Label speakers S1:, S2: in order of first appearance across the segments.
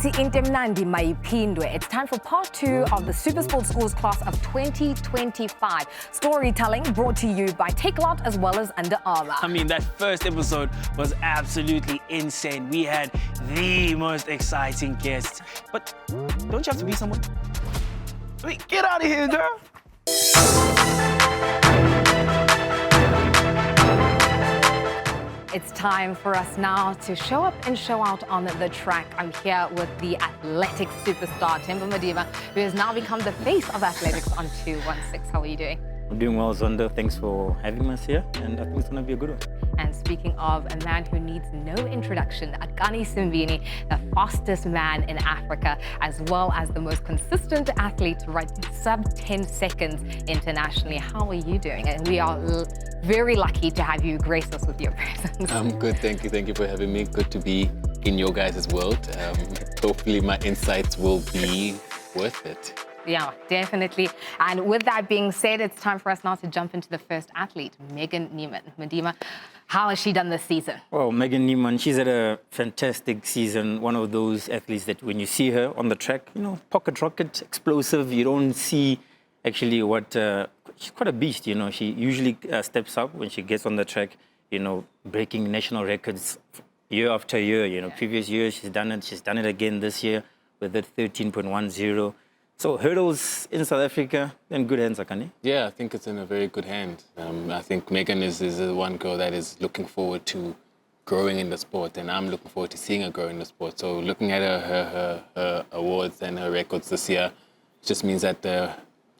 S1: Ithi into mnandi mayiphindwe. It's time for part 2 of the Supersport Schools class of 2025. Storytelling brought to you by Takealot as well as Under Armour.
S2: I mean, that first episode was absolutely insane. We had the most exciting guests. But don't you have to be someone? Wait, get out of here, girl.
S1: It's time for us now to show up and show out on the track. I'm here with the athletics superstar, Temba Madima, who has now become the face of athletics on 216. How are you doing?
S3: I'm doing well, Zonda. Thanks for having us here, and I think it's going to be a good one.
S1: And speaking of a man who needs no introduction, Akani Simbini, the fastest man in Africa, as well as the most consistent athlete to run sub 10 seconds internationally. How are you doing? And we are very lucky to have you grace us with your presence.
S4: I'm good, thank you. Thank you for having me. Good to be in your guys' world. Hopefully my insights will be worth it.
S1: Yeah, definitely. And with that being said, it's time for us now to jump into the first athlete, Megan Niemann. Madima, how has she done this season?
S3: Well, Megan Niemann, she's had a fantastic season. One of those athletes that when you see her on the track, you know, pocket rocket, explosive, you don't see actually what... she's quite a beast, you know. She usually steps up when she gets on the track, you know, breaking national records year after year. You know, previous years she's done it. She's done it again this year with that 13.10. So hurdles in South Africa, in good hands, Akani?
S4: Yeah, I think it's in a very good hand. I think Megan is one girl that is looking forward to growing in the sport, and I'm looking forward to seeing her grow in the sport. So looking at her awards and her records this year just means that the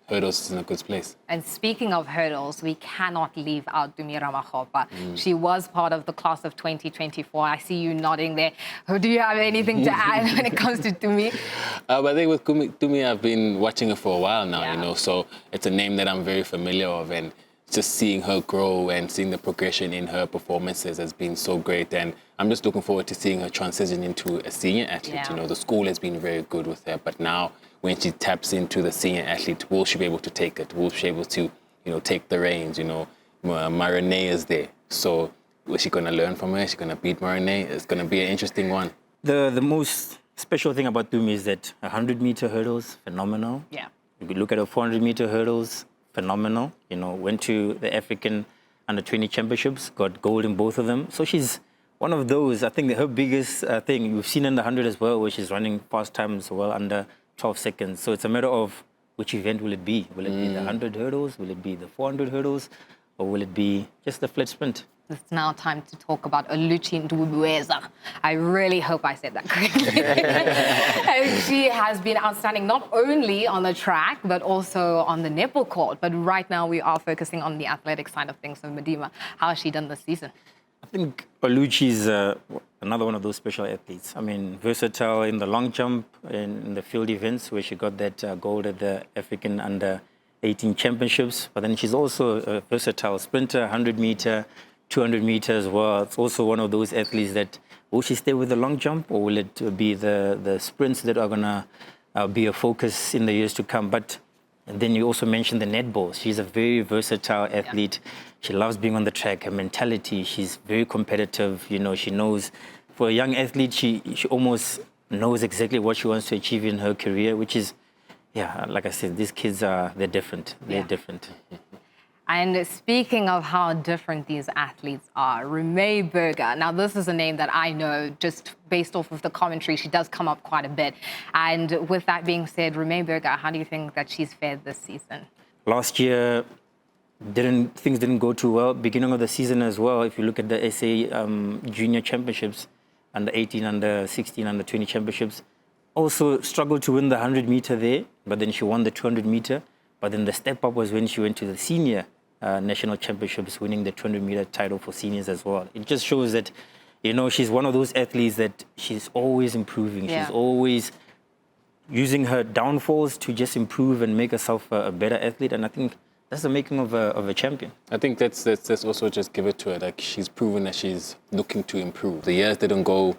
S4: hurdles is in a good place.
S1: And speaking of hurdles, we cannot leave out Dumira Makgopa. She was part of the class of 2024. I see you nodding there. Do you have anything to add when it comes to Dumi?
S4: I think with Dumi, I've been watching her for a while now, you know, so it's a name that I'm very familiar of, and just seeing her grow and seeing the progression in her performances has been so great. And I'm just looking forward to seeing her transition into a senior athlete.
S1: Yeah.
S4: You know, the school has been very good with her, but now when she taps into the senior athlete, will she be able to take it? Will she be able to, you know, take the reins? You know, Marine is there. So is she going to learn from her? Is she going to beat Marine? It's going to be an interesting one.
S3: The most special thing about Dumi is that 100-meter hurdles, phenomenal.
S1: Yeah.
S3: You could look at her 400-meter hurdles, phenomenal. You know, went to the African Under-20 Championships, got gold in both of them. So she's one of those. I think that her biggest thing, we've seen in the 100 as well, where she's running fast times well under 12 seconds. So it's a matter of which event will it be? Will it be the 100 hurdles? Will it be the 400 hurdles? Or will it be just the flat sprint?
S1: It's now time to talk about Oluchi Ndubweza. I really hope I said that correctly. And she has been outstanding not only on the track, but also on the netball court. But right now we are focusing on the athletic side of things. So Madima, how has she done this season?
S3: I think Oluchi's another one of those special athletes. I mean, versatile in the long jump, in the field events, where she got that gold at the African Under-18 Championships. But then she's also a versatile sprinter, 100-meter, 200-meter as well. It's also one of those athletes that, will she stay with the long jump, or will it be the sprints that are going to be a focus in the years to come? But and then you also mentioned the netball. She's a very versatile athlete. Yeah. She loves being on the track. Her mentality, she's very competitive. You know, she knows, for a young athlete, she almost knows exactly what she wants to achieve in her career, which is, yeah, like I said, these kids they're different. They're different.
S1: And speaking of how different these athletes are, Rumey Burger. Now, this is a name that I know just based off of the commentary. She does come up quite a bit. And with that being said, Rumey Burger, how do you think that she's fared this season?
S3: Last year, things didn't go too well. Beginning of the season as well, if you look at the SA Junior Championships, Under-18, Under-16, Under-20 Championships, also struggled to win the 100-meter there, but then she won the 200-meter. But then the step up was when she went to the senior national championships, winning the 200-meter title for seniors as well. It just shows that, you know, she's one of those athletes that she's always improving. Yeah. She's always using her downfalls to just improve and make herself a better athlete. And I think that's the making of a champion.
S4: I think that's also just give it to her. Like, she's proven that she's looking to improve. The years didn't go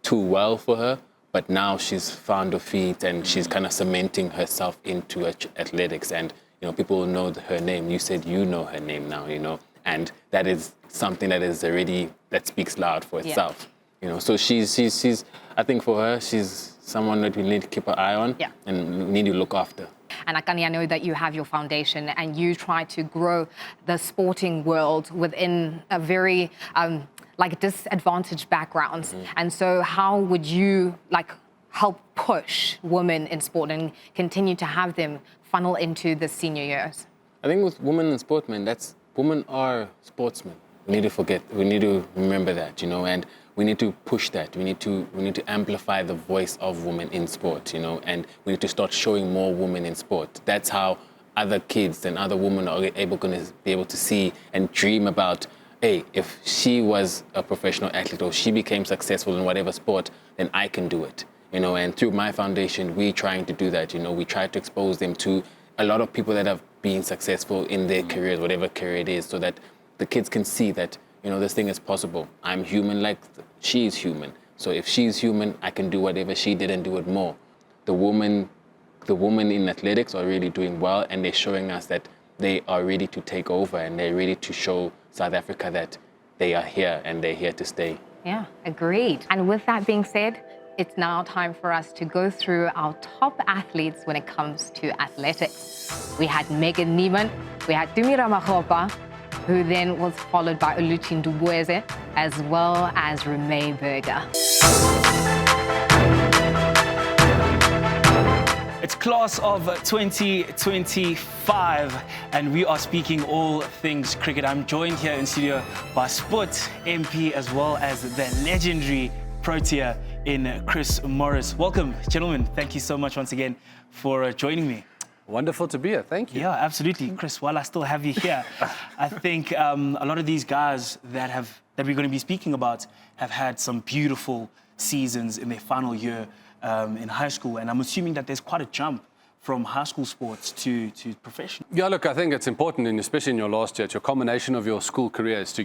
S4: too well for her, but now she's found her feet and she's kind of cementing herself into athletics. And, you know, people know her name. You said you know her name now, you know, and that is something that speaks loud for itself. Yeah. You know, so she's I think for her, she's someone that we need to keep an eye on
S1: Yeah.
S4: and need to look after.
S1: And Akani, I know that you have your foundation and you try to grow the sporting world within a very like disadvantaged backgrounds. And so how would you like help push women in sport and continue to have them funnel into the senior years?
S4: I think with women in sport, man, women are sportsmen. We need to remember that, you know, and we need to push that. We need to amplify the voice of women in sport, you know, and we need to start showing more women in sport. That's how other kids and other women are going to be able to see and dream about, hey, if she was a professional athlete or she became successful in whatever sport, then I can do it, you know. And through my foundation, we're trying to do that, you know. We try to expose them to a lot of people that have been successful in their careers, whatever career it is, so that the kids can see that, you know, this thing is possible. I'm human like she is human. So if she's human, I can do whatever she did and do it more. The women in athletics are really doing well, and they're showing us that they are ready to take over and they're ready to show South Africa that they are here and they're here to stay.
S1: Yeah, agreed. And with that being said, it's now time for us to go through our top athletes when it comes to athletics. We had Megan Neiman, we had Tumira Makgopa, who then was followed by Oluchi Ndubueze, as well as Renee Berger.
S2: It's class of 2025, and we are speaking all things cricket. I'm joined here in studio by Sport MP, as well as the legendary Protea in Chris Morris. Welcome, gentlemen. Thank you so much once again for joining me.
S5: Wonderful to be here. Thank you.
S2: Yeah, absolutely. Chris, while I still have you here, I think a lot of these guys that we're going to be speaking about have had some beautiful seasons in their final year in high school, and I'm assuming that there's quite a jump from high school sports to professional.
S5: Yeah, look, I think it's important, and especially in your last year, it's your combination of your school careers to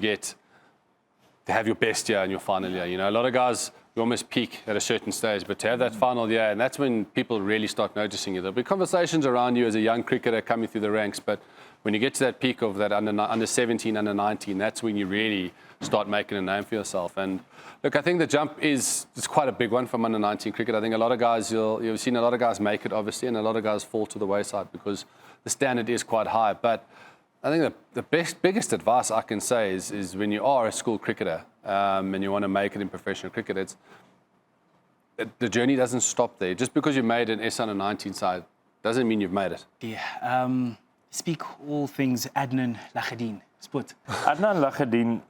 S5: have your best year in your final year. You know, a lot of guys, you almost peak at a certain stage, but to have that final year, and that's when people really start noticing you. There'll be conversations around you as a young cricketer coming through the ranks, but when you get to that peak of that under 17, under 19, that's when you really start making a name for yourself. And look, I think the jump it's quite a big one from under 19 cricket. I think a lot of guys, you've seen a lot of guys make it, obviously, and a lot of guys fall to the wayside because the standard is quite high. But I think the biggest advice I can say is when you are a school cricketer and you want to make it in professional cricket, the journey doesn't stop there. Just because you made an S under 19 side doesn't mean you've made it.
S2: Yeah. Speak all things Adnan Lakhadine. Sport.
S6: Adnan Lakhadine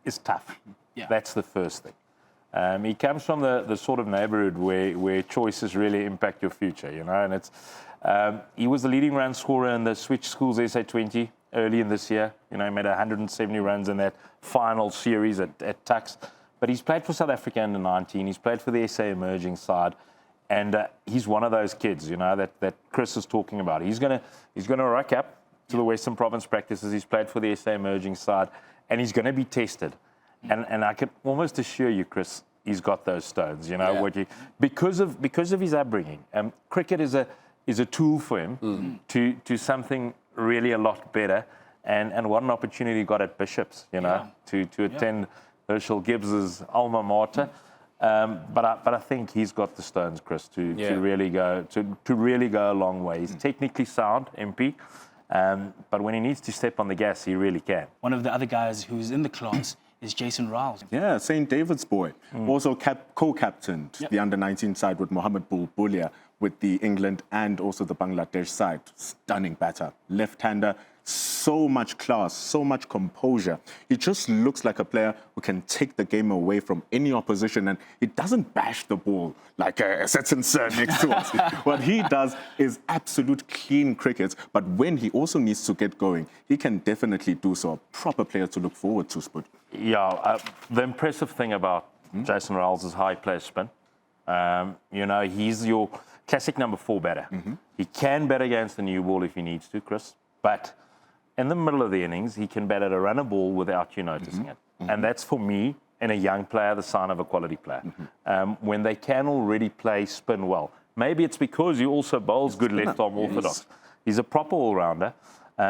S6: is tough.
S2: Yeah.
S6: That's the first thing. He comes from the sort of neighborhood where choices really impact your future, you know, and it's he was the leading run scorer in the Switch Schools SA20 early in this year. You know, he made 170 runs in that final series at Tuks. But he's played for South Africa under 19. He's played for the SA emerging side. And he's one of those kids, you know, that Chris is talking about. He's gonna rock up to the Western Province practices. He's played for the SA emerging side, and he's going to be tested. And I can almost assure you, Chris, he's got those stones, you know, because of his upbringing. Cricket is a tool for him to something really a lot better. And what an opportunity he got at Bishops, you know, to attend Herschel Gibbs's alma mater. But I think he's got the stones, Chris, to really go a long way. He's technically sound, MP, but when he needs to step on the gas, he really can.
S2: One of the other guys who's in the class is Jason Riles.
S7: Yeah, St. David's boy. Also co-captained the under-19 side with Mohammed Bulbulia with the England and also the Bangladesh side. Stunning batter, left-hander. So much class, so much composure. He just looks like a player who can take the game away from any opposition, and he doesn't bash the ball like a certain sir next to us. What he does is absolute clean cricket, but when he also needs to get going, he can definitely do so. A proper player to look forward to, Spud.
S6: Yeah, the impressive thing about Jason Riles is how he plays spin. You know, he's your classic number 4 batter. He can bat against the new ball if he needs to, Chris, but in the middle of the innings, he can bat at a runner ball without you noticing it. And that's, for me, in a young player, the sign of a quality player. When they can already play spin well. Maybe it's because he also bowls good left-arm orthodox. He's a proper all-rounder.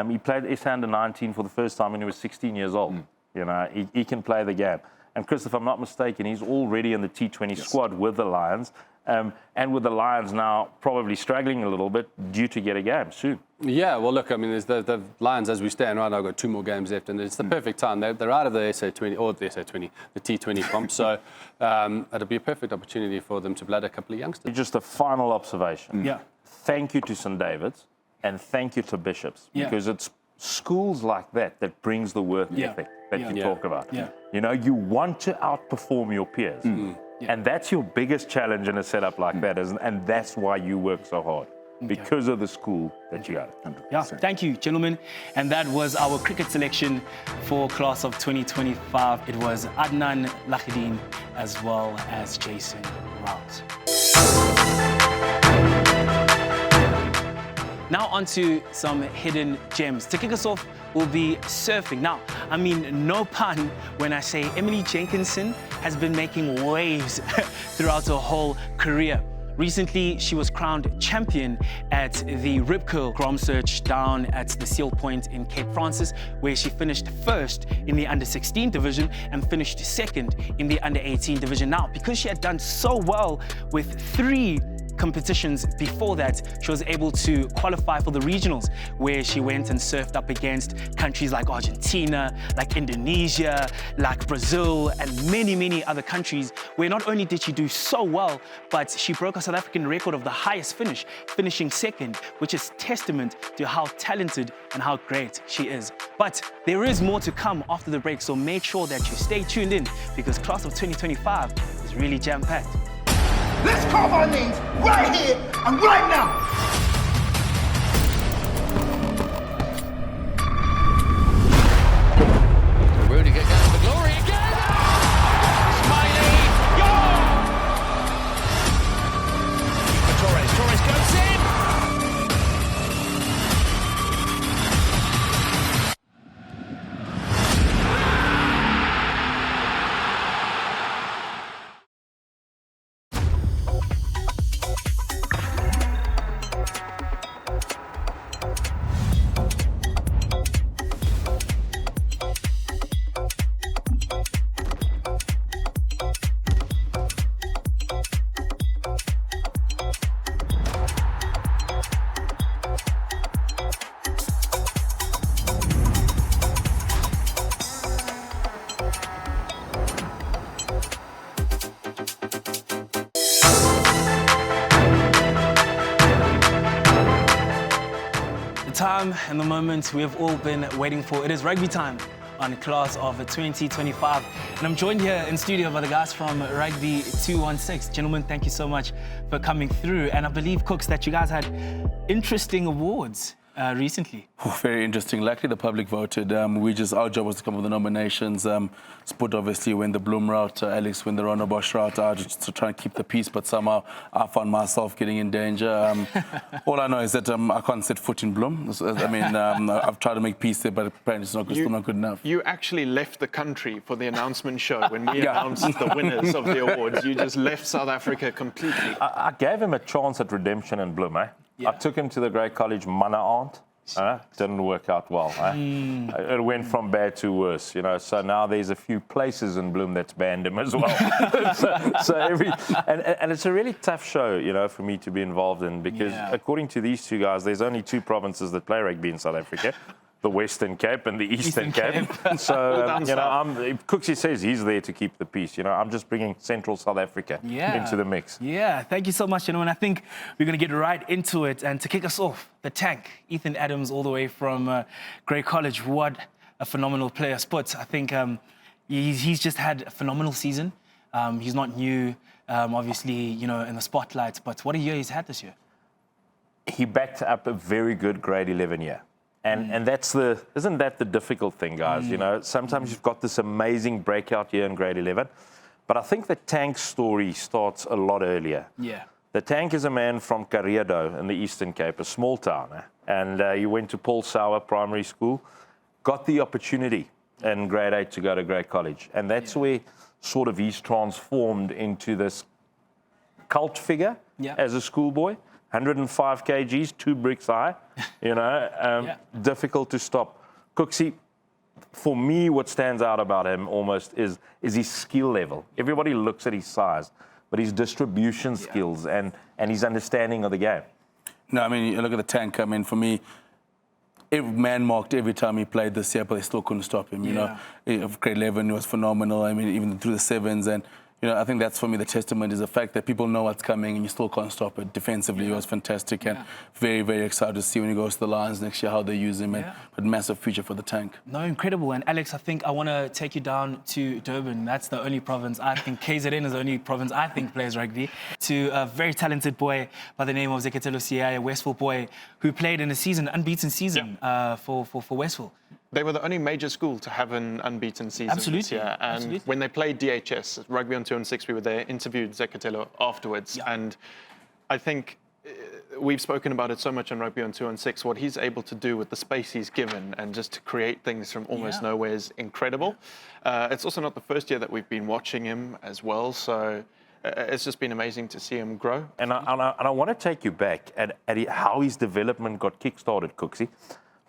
S6: He played SA under 19 for the first time when he was 16 years old. You know, he can play the game. And Chris, if I'm not mistaken, he's already in the T20 squad with the Lions. And with the Lions now probably struggling a little bit due to get a game soon.
S5: Yeah, well, look, I mean, there's the Lions, as we stand right now, got 2 more games left, and it's the perfect time. They're out of the SA20, or the SA20, the T20 comp, so it'll be a perfect opportunity for them to blood a couple of youngsters.
S6: Just a final observation.
S2: Yeah.
S6: Thank you to St. David's and thank you to Bishops, because it's schools like that that brings the work ethic that you talk about.
S2: Yeah.
S6: You know, you want to outperform your peers. And that's your biggest challenge in a setup like that, and that's why you work so hard, because of the school that you got.
S2: Yeah, thank you, gentlemen. And that was our cricket selection for class of 2025. It was Adnan Lahidin as well as Jason Rouse. Now on to some hidden gems. To kick us off will be surfing. Now, I mean, no pun when I say Emily Jenkinson has been making waves throughout her whole career. Recently, she was crowned champion at the Rip Curl Grom Search down at the Seal Point in Cape Francis, where she finished first in the under-16 division and finished second in the under-18 division. Now, because she had done so well with 3 competitions before that, she was able to qualify for the regionals, where she went and surfed up against countries like Argentina, like Indonesia, like Brazil, and many, many other countries, where not only did she do so well, but she broke a South African record of the highest finish, finishing second, which is testament to how talented and how great she is. But there is more to come after the break, so make sure that you stay tuned in, because class of 2025 is really jam-packed.
S8: Let's carve our names right here and right now.
S9: Rudiger goes for glory again. Smiley, goal! Torres goes in.
S2: Time and the moment we have all been waiting for. It is rugby time on class of 2025. And I'm joined here in studio by the guys from Rugby 216. Gentlemen, thank you so much for coming through. And I believe, Cooks, that you guys had interesting awards recently.
S10: Very interesting. Luckily, the public voted. Our job was to come up with the nominations. Sport obviously went the Bloom route. Alex went the Ronald Bosch route. Just to try and keep the peace, but somehow I found myself getting in danger. All I know is that I can't set foot in Bloom. I mean, I've tried to make peace there, but apparently it's still not good enough.
S11: You actually left the country for the announcement show when we announced the winners of the awards. You just left South Africa completely.
S6: I gave him a chance at redemption in Bloom, eh? I took him to the great college Mana Aunt. Didn't work out well. It went from bad to worse, you know. So now there's a few places in Bloom that's banned him as well. and it's a really tough show, you know, for me to be involved in, because according to these two guys, there's only 2 provinces that play rugby in South Africa. The Western Cape and the Eastern Cape. So, you know, Cooksy says he's there to keep the peace. You know, I'm just bringing Central South Africa into the mix.
S2: Yeah, thank you so much, gentlemen. I think we're going to get right into it. And to kick us off, the tank, Ethan Adams, all the way from Grey College. What a phenomenal player. Spot, I think he's just had a phenomenal season. He's not new, obviously, you know, in the spotlight. But what a year he's had this year.
S6: He backed up a very good grade 11 year. And isn't that the difficult thing, guys? You know, sometimes you've got this amazing breakout year in grade 11, but I think the Tank's story starts a lot earlier.
S2: Yeah.
S6: The Tank is a man from Karabo in the Eastern Cape, a small town, and he went to Paul Sauer Primary School, got the opportunity in grade 8 to go to Grey College, and that's where sort of he's transformed into this cult figure as a schoolboy. 105 kgs, 2 bricks high, you know, difficult to stop. Cooksy, for me, what stands out about him almost is his skill level. Everybody looks at his size, but his distribution skills and his understanding of the game.
S10: No, I mean, you look at the tank. I mean, for me, man marked every time he played this year, but they still couldn't stop him. You know, grade 11 was phenomenal. I mean, even through the sevens, and you know, I think that's for me the testament is the fact that people know what's coming and you still can't stop it. Defensively, he was fantastic and very, very excited to see when he goes to the Lions next year how they use him. And but massive future for the tank.
S2: No, incredible. And Alex, I think I want to take you down to Durban. That's the only province I think, KZN is the only province I think plays rugby. To a very talented boy by the name of Zeketelo Siaya, a Westville boy who played in a season, unbeaten season for Westville.
S11: They were the only major school to have an unbeaten season this year. And when they played DHS, Rugby on 2 and 6, we were there, interviewed Zeketelo afterwards. And I think we've spoken about it so much on Rugby on 2 and 6, what he's able to do with the space he's given and just to create things from almost nowhere is incredible. It's also not the first year that we've been watching him as well. So it's just been amazing to see him grow.
S6: And I want to take you back at how his development got kick-started, Cooksy.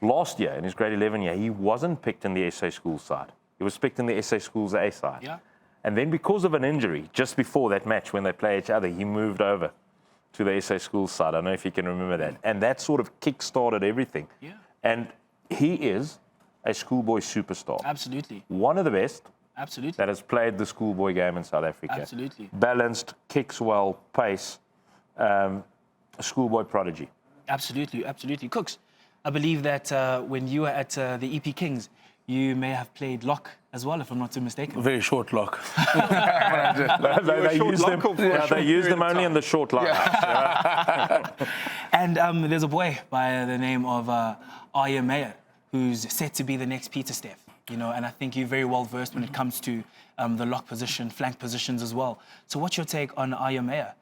S6: Last year, in his grade 11 year, he wasn't picked in the SA Schools side. He was picked in the SA Schools A side.
S2: Yeah.
S6: And then because of an injury, just before that match when they play each other, he moved over to the SA Schools side. I don't know if you can remember that. And that sort of kick-started everything.
S2: Yeah.
S6: And he is a schoolboy superstar.
S2: Absolutely.
S6: One of the best.
S2: Absolutely.
S6: That has played the schoolboy game in South Africa.
S2: Absolutely.
S6: Balanced, kicks well, pace, a schoolboy prodigy.
S2: Absolutely, absolutely. Cooks, I believe that when you were at the EP Kings, you may have played lock as well, if I'm not too mistaken.
S10: Very short lock.
S6: They used them only in the short line.
S2: And there's a boy by the name of Arya Meyer, who's set to be the next Peter Steff. You know, and I think you're very well versed when it comes to the lock position, flank positions as well. So what's your take on Arya Meyer?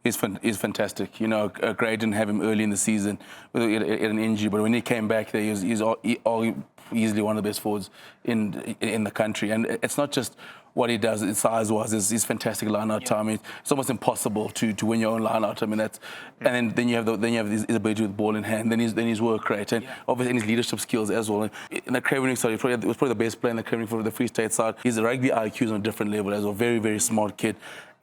S10: He's fantastic. You know, Gray didn't have him early in the season with an injury, but when he came back there, he's easily one of the best forwards in the country. And it's not just what he does, his size-wise, he's fantastic line-out time. It's almost impossible to win your own line-out. I mean, that's and then you have his ability with the ball in hand. Then his work rate, and obviously his leadership skills as well. In the Craven side, he was probably the best player in the Craven for the Free State side. His rugby IQ is on a different level as well. Very, very smart kid.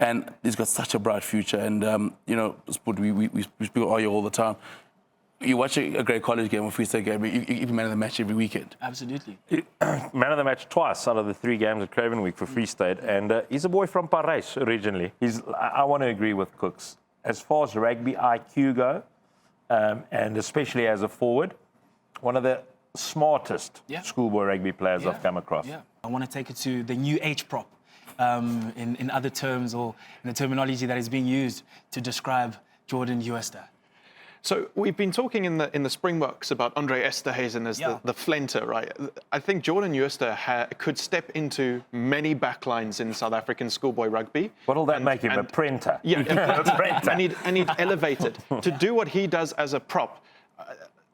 S10: And he's got such a bright future. And, you know, we speak about Arya all the time. You watch a great college game or Free State game, you man of the match every weekend.
S2: Absolutely.
S6: Man of the match twice out of the 3 games at Craven Week for Free State. And he's a boy from Paris originally. I want to agree with Cooks. As far as rugby IQ go, and especially as a forward, one of the smartest schoolboy rugby players I've come across.
S2: Yeah. I want to take it to the new age prop. In other terms or in the terminology that is being used to describe Jordan Uester.
S11: So we've been talking in the Springboks about Andre Esterhuizen as the flenter, right? I think Jordan Uester could step into many backlines in South African schoolboy rugby.
S6: What'll that make him, a printer?
S11: Yeah, and he'd elevate it. To do what he does as a prop,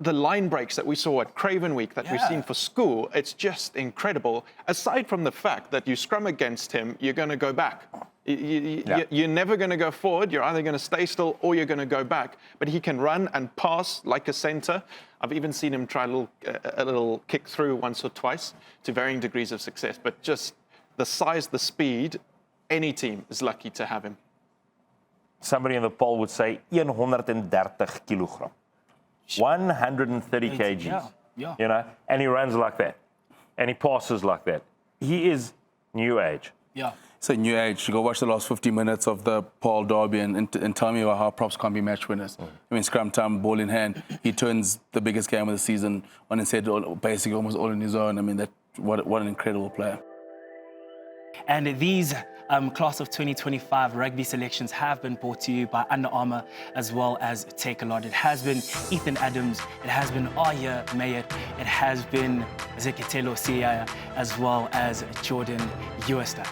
S11: the line breaks that we saw at Craven Week that we've seen for school, it's just incredible. Aside from the fact that you scrum against him, you're going to go back. You're never going to go forward. You're either going to stay still or you're going to go back. But he can run and pass like a centre. I've even seen him try a little kick through once or twice to varying degrees of success. But just the size, the speed, any team is lucky to have him.
S6: Somebody in the poll would say 130 kilogram. 130 kgs, you know, and he runs like that, and he passes like that. He is new age.
S2: Yeah.
S10: So new age. You go watch the last 50 minutes of the Paul Derby and tell me about how props can't be match winners. I mean, scrum time, ball in hand. He turns the biggest game of the season on his head, basically almost all on his own. I mean, what an incredible player.
S2: And these class of 2025 rugby selections have been brought to you by Under Armour as well as Take a Lot. It has been Ethan Adams, it has been Arya Meyer, it has been Zeketelo Siaya, as well as Jordan Uester.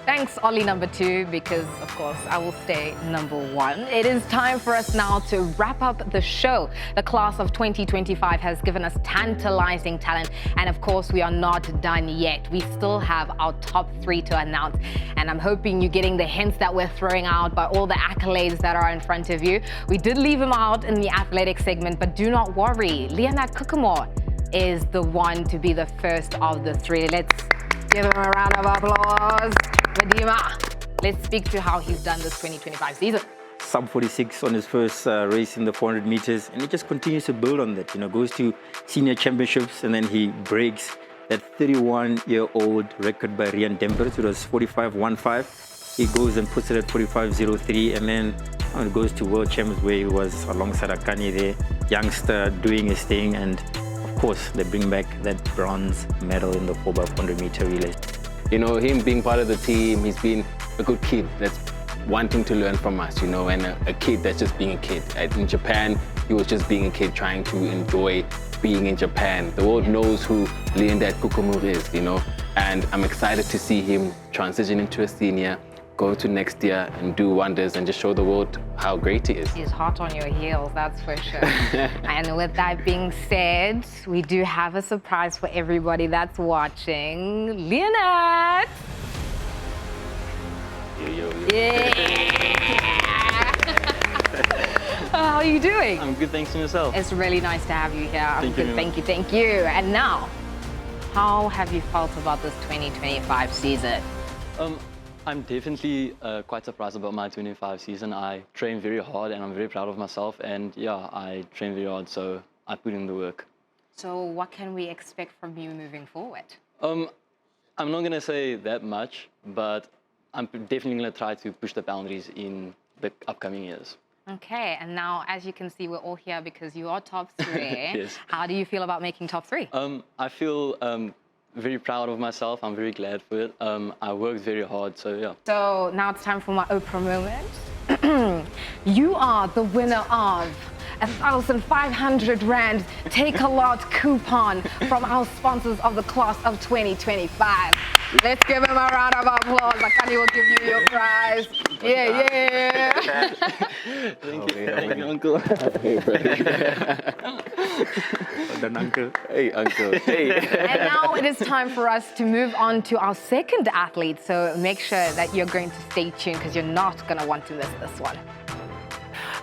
S1: Thanks, Ollie number 2, because, of course, I will stay number 1. It is time for us now to wrap up the show. The class of 2025 has given us tantalizing talent, and, of course, we are not done yet. We still have our top 3 to announce, and I'm hoping you're getting the hints that we're throwing out by all the accolades that are in front of you. We did leave him out in the athletic segment, but do not worry. Leonard Koekemoer is the one to be the first of the three. Let's give him a round of applause. Madima, let's speak to how he's done this 2025 season.
S3: Sub 46 on his first race in the 400 meters, and he just continues to build on that. Goes to senior championships, and then he breaks that 31-year-old record by Rian Dembers. It was 45.15. He goes and puts it at 45.03, and then it goes to World Champs where he was alongside Akani there, youngster doing his thing, and of course they bring back that bronze medal in the 4x400 meter relay.
S4: Him being part of the team, he's been a good kid that's wanting to learn from us, and a kid that's just being a kid. In Japan, he was just being a kid trying to enjoy being in Japan. The world knows who Leonard Koekemoer is, and I'm excited to see him transition into a senior, go to next year and do wonders and just show the world how great he is.
S1: He's hot on your heels, that's for sure. And with that being said, we do have a surprise for everybody that's watching. Leonard! Yeah! How are you doing?
S12: I'm good, thanks to yourself.
S1: It's really nice to have you here. I'm good,
S12: Thank you.
S1: thank you. And now, how have you felt about this 2025 season?
S12: I'm definitely quite surprised about my 2025 season. I train very hard and I'm very proud of myself. And yeah, I train very hard, so I put in the work.
S1: So what can we expect from you moving forward?
S12: I'm not going to say that much, but I'm definitely going to try to push the boundaries in the upcoming years.
S1: Okay, and now, as you can see, we're all here because you are top three.
S12: Yes.
S1: How do you feel about making top three?
S12: I feel very proud of myself. I'm very glad for it. I worked very hard, so yeah.
S1: So now it's time for my Oprah moment. You are the winner of 1,500 Rand Take a Lot coupon from our sponsors of the class of 2025. Let's give him a round of applause. Akani will give you your prize. Yeah.
S12: Thank you. Thank you, Uncle.
S3: Uncle.
S4: Hey, Uncle. Hey.
S1: And now it is time for us to move on to our second athlete. So make sure that you're going to stay tuned because you're not going to want to miss this one.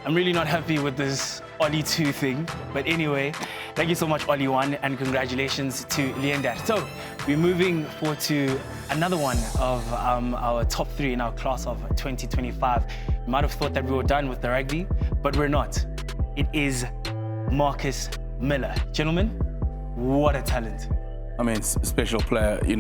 S2: I'm really not happy with this Ollie 2 thing. But anyway, thank you so much, Ollie 1, and congratulations to Leonard. So we're moving forward to another one of our top 3 in our class of 2025. You might have thought that we were done with the rugby, but we're not. It is Marcus Miller. Gentlemen, what a talent.
S10: I mean, special player. You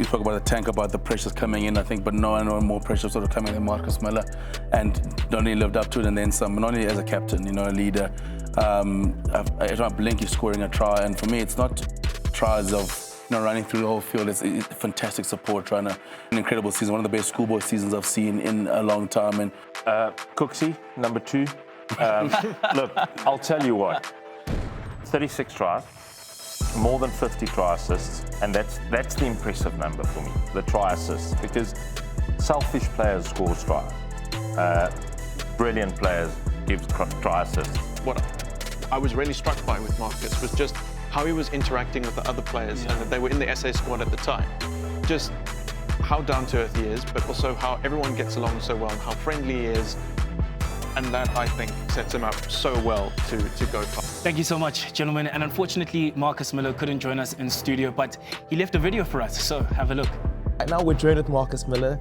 S10: spoke about the tank, about the pressures coming in, I think, but no more pressure sort of coming than Marcus Miller, and not only lived up to it and then some, not only as a captain, a leader. I don't blink, he's scoring a try, and for me, it's not tries of running through the whole field. It's fantastic support, trying an incredible season, one of the best schoolboy seasons I've seen in a long time. And
S6: Cooksy, number 2. Look, I'll tell you what, 36 tries. More than 50 try assists, and that's the impressive number for me, the try assists, because selfish players score tries. Brilliant players give try assists.
S11: What I was really struck by with Marcus was just how he was interacting with the other players, and that they were in the SA squad at the time. Just how down-to-earth he is, but also how everyone gets along so well, and how friendly he is. And that, I think, sets him up so well to go far.
S2: Thank you so much, gentlemen. And unfortunately, Marcus Miller couldn't join us in studio, but he left a video for us, so have a look.
S13: Right now we're joined with Marcus Miller.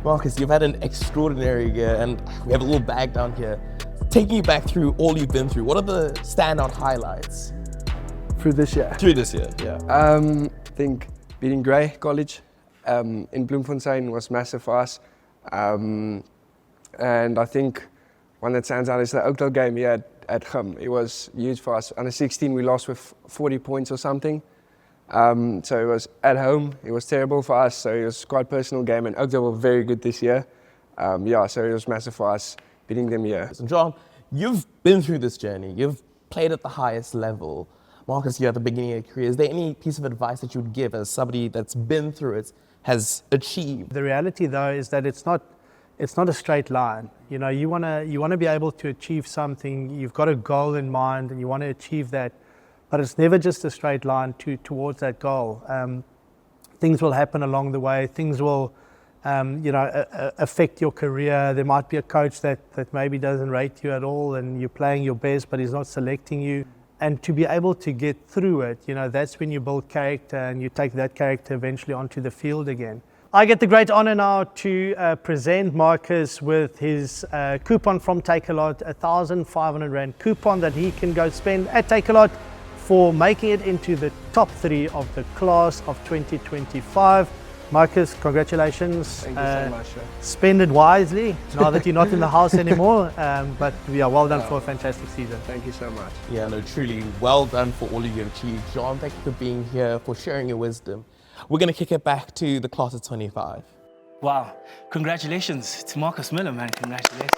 S13: Marcus, you've had an extraordinary year, and we have a little bag down here. Taking you back through all you've been through, what are the standout highlights?
S14: Through this year?
S13: Through this year, yeah.
S14: I think beating Grey College in Bloemfontein was massive for us. And I think one that stands out is the Oakdale game here at Gum. It was huge for us. Under 16, we lost with 40 points or something. So it was at home. It was terrible for us. So it was quite a personal game. And Oakdale were very good this year. So it was massive for us beating them here.
S13: So John, you've been through this journey. You've played at the highest level. Marcus, you're at the beginning of your career. Is there any piece of advice that you would give as somebody that's been through it, has achieved?
S14: The reality, though, is that it's not a straight line. You want to be able to achieve something. You've got a goal in mind, and you want to achieve that. But it's never just a straight line towards that goal. Things will happen along the way. Things will, affect your career. There might be a coach that maybe doesn't rate you at all, and you're playing your best, but he's not selecting you.
S15: And to be able to get through it, you know, that's when you build character and you take that character eventually onto the field again. I get the great honor now to present Marcus with his coupon from Takealot, a 1,500 Rand coupon that he can go spend at Takealot for making it into the top 3 of the class of 2025. Marcus, congratulations.
S14: Thank you so much.
S15: Spend it wisely now that you're not in the house anymore. But yeah, well done for a fantastic season.
S14: Thank you so much.
S13: Yeah, no, truly well done for all you've achieved. John, thank you for being here, for sharing your wisdom. We're going to kick it back to the class of 25.
S2: Wow. Congratulations to Marcus Miller, man. Congratulations.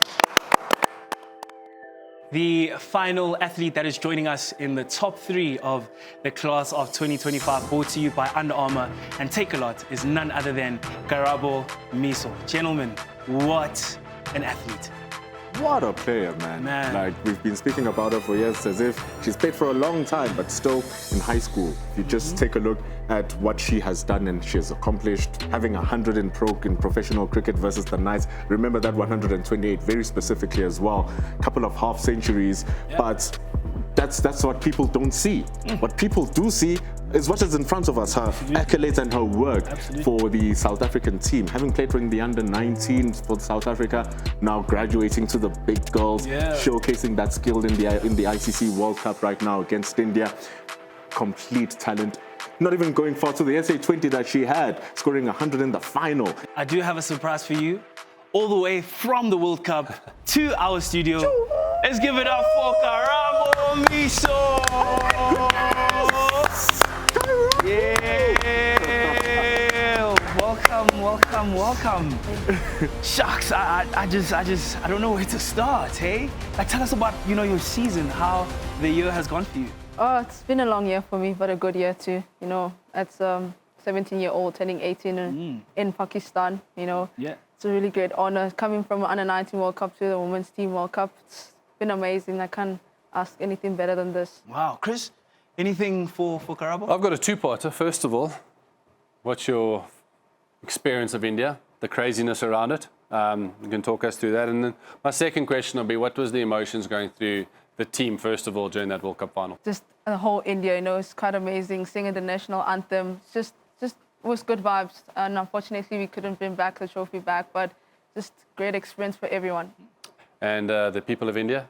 S2: The final athlete that is joining us in the top 3 of the class of 2025, brought to you by Under Armour and Takealot, is none other than Karabo Meso. Gentlemen, what an athlete.
S7: What a player, man. Like, we've been speaking about her for years as if she's played for a long time, but still in high school. You just take a look at what she has done and she has accomplished, having 100 in professional cricket versus the Knights. Remember that 128 very specifically as well. A couple of half centuries, but that's what people don't see. What people do see is what is in front of us, her accolades and her work for the South African team. Having played for the under-19 for South Africa, now graduating to the big girls, showcasing that skill in the ICC World Cup right now against India. Complete talent. Not even going far to the SA20 that she had, scoring 100 in the final.
S2: I do have a surprise for you. All the way from the World Cup to our studio. Let's give it up for Karabo Meso. Yeah. Welcome. Shucks, I don't know where to start, hey? Like, tell us about, your season, how the year has gone for you.
S16: Oh, it's been a long year for me, but a good year too. It's 17-year-old turning 18 in Pakistan, Yeah. It's a really great honor coming from an under-19 World Cup to the Women's Team World Cup. It's been amazing. I can't ask anything better than this.
S2: Wow. Chris, anything for Karabo?
S5: I've got a two-parter. First of all, what's your experience of India, the craziness around it? You can talk us through that. And then my second question will be, what was the emotions going through the team, first of all, during that World Cup final?
S16: Just the whole India, it's quite amazing. Singing the national anthem, just was good vibes. And unfortunately, we couldn't bring back the trophy back, but just great experience for everyone.
S5: And the people of India?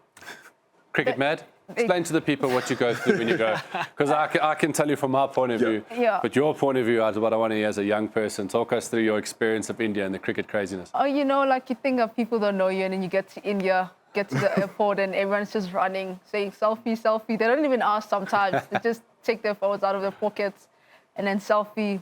S5: Cricket mad? Explain to the people what you go through when you go. Because I can tell you from our point of view, but your point of view is what I want to hear as a young person. Talk us through your experience of India and the cricket craziness.
S16: Oh, like you think of people don't know you, and then you get to India, get to the airport, and everyone's just running, saying selfie. They don't even ask sometimes. They just take their phones out of their pockets and then selfie.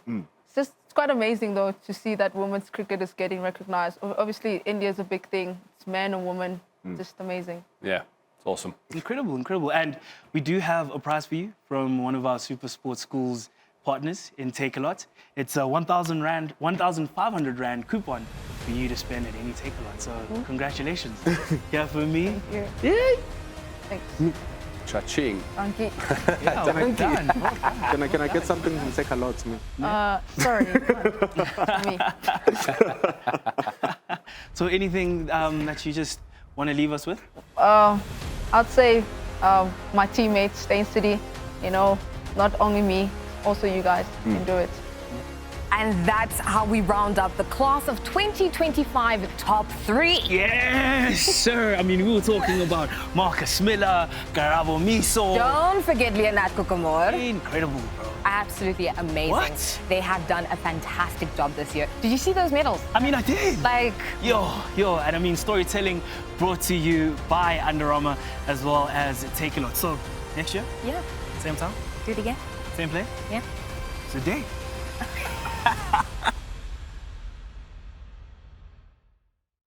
S16: It's quite amazing, though, to see that women's cricket is getting recognized. Obviously, India is a big thing. It's man and woman. Just amazing.
S5: Yeah. Awesome.
S2: Incredible. And we do have a prize for you from one of our Supersport schools partners in Takealot. It's a 1,500 Rand coupon for you to spend at any Takealot. So congratulations. Yeah, for me.
S16: Thank you.
S2: Yeah.
S16: Thanks.
S5: Cha-ching.
S16: Thank you.
S2: Yeah, well done.
S7: Can I get something from Takealot to me?
S16: Sorry. Me.
S2: So anything that you just want to leave us with?
S16: I'd say my teammates, Stain City, not only me, also you guys can do it.
S1: And that's how we round up the class of 2025 top 3.
S2: Yes, sir. I mean, we were talking about Marcus Miller, Karabo Meso.
S1: Don't forget Leonard Koekemoer.
S2: Incredible, bro.
S1: Absolutely amazing.
S2: What?
S1: They have done a fantastic job this year. Did you see those medals?
S2: I mean, I did.
S1: Like...
S2: Yo, and I mean, storytelling brought to you by Under Armour as well as Takealot. So, next year?
S1: Yeah.
S2: Same time?
S1: Do it again.
S2: Same place?
S1: Yeah.
S2: It's a day.